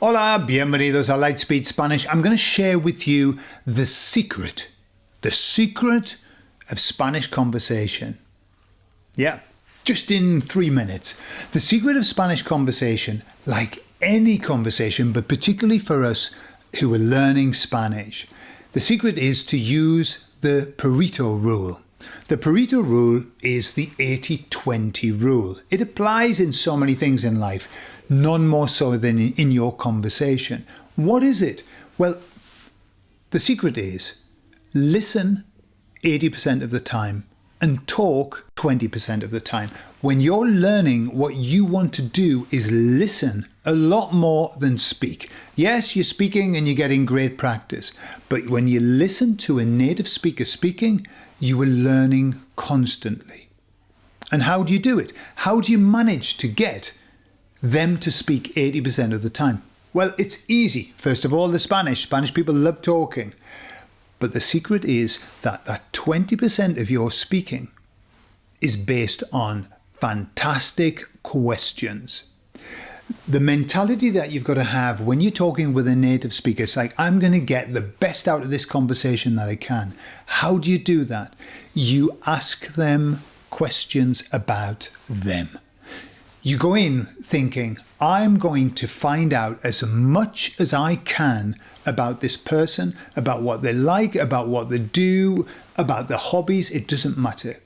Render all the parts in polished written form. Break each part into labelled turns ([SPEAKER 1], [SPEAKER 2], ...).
[SPEAKER 1] Hola, bienvenidos a LightSpeed Spanish. I'm going to share with you the secret of Spanish conversation. Yeah, just in 3 minutes. The secret of Spanish conversation, like any conversation, but particularly for us who are learning Spanish, the secret is to use the Pareto rule. The Pareto rule is the 80-20 rule. It applies in so many things in life, none more so than in your conversation. What is it? Well, the secret is listen 80% of the time and talk 20% of the time. When you're learning, what you want to do is listen a lot more than speak. Yes, you're speaking and you're getting great practice, but when you listen to a native speaker speaking, you are learning constantly. And how do you do it? How do you manage to get them to speak 80% of the time? Well, it's easy. First of all, the Spanish people love talking. But the secret is that 20% of your speaking is based on fantastic questions. The mentality that you've got to have when you're talking with a native speaker, it's like, I'm going to get the best out of this conversation that I can. How do you do that? You ask them questions about them. You go in thinking, I'm going to find out as much as I can about this person, about what they like, about what they do, about their hobbies. It doesn't matter.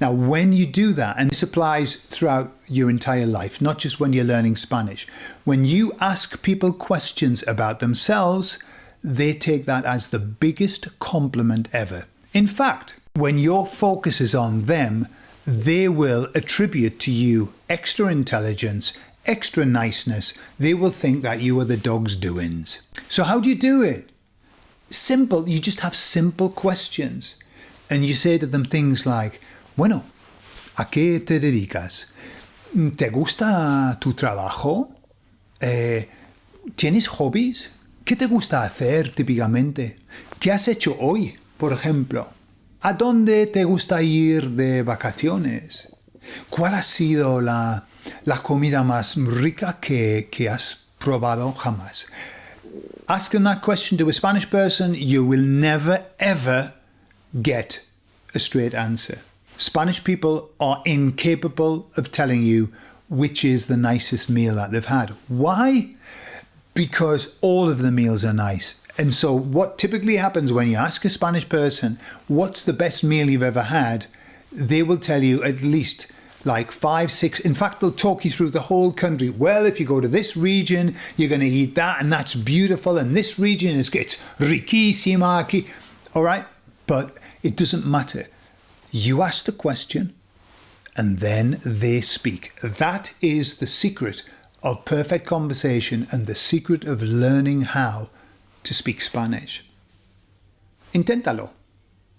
[SPEAKER 1] Now, when you do that, and this applies throughout your entire life, not just when you're learning Spanish, when you ask people questions about themselves, they take that as the biggest compliment ever. In fact, when your focus is on them, they will attribute to you extra intelligence, extra niceness. They will think that you are the dog's doings. So how do you do it? Simple. You just have simple questions. And you say to them things like, bueno, ¿a qué te dedicas? ¿Te gusta tu trabajo? ¿Tienes hobbies? ¿Qué te gusta hacer típicamente? ¿Qué has hecho hoy, por ejemplo? ¿A dónde te gusta ir de vacaciones? ¿Cuál ha sido la comida más rica que has probado jamás? Asking that question to a Spanish person, you will never, ever get a straight answer. Spanish people are incapable of telling you which is the nicest meal that they've had. Why? Because all of the meals are nice. And so what typically happens when you ask a Spanish person, what's the best meal you've ever had? They will tell you at least like 5, 6. In fact, they'll talk you through the whole country. Well, if you go to this region, you're going to eat that and that's beautiful. And this region it's riquísima aquí. All right. But it doesn't matter. You ask the question and then they speak. That is the secret of perfect conversation and the secret of learning how to speak Spanish. Inténtalo.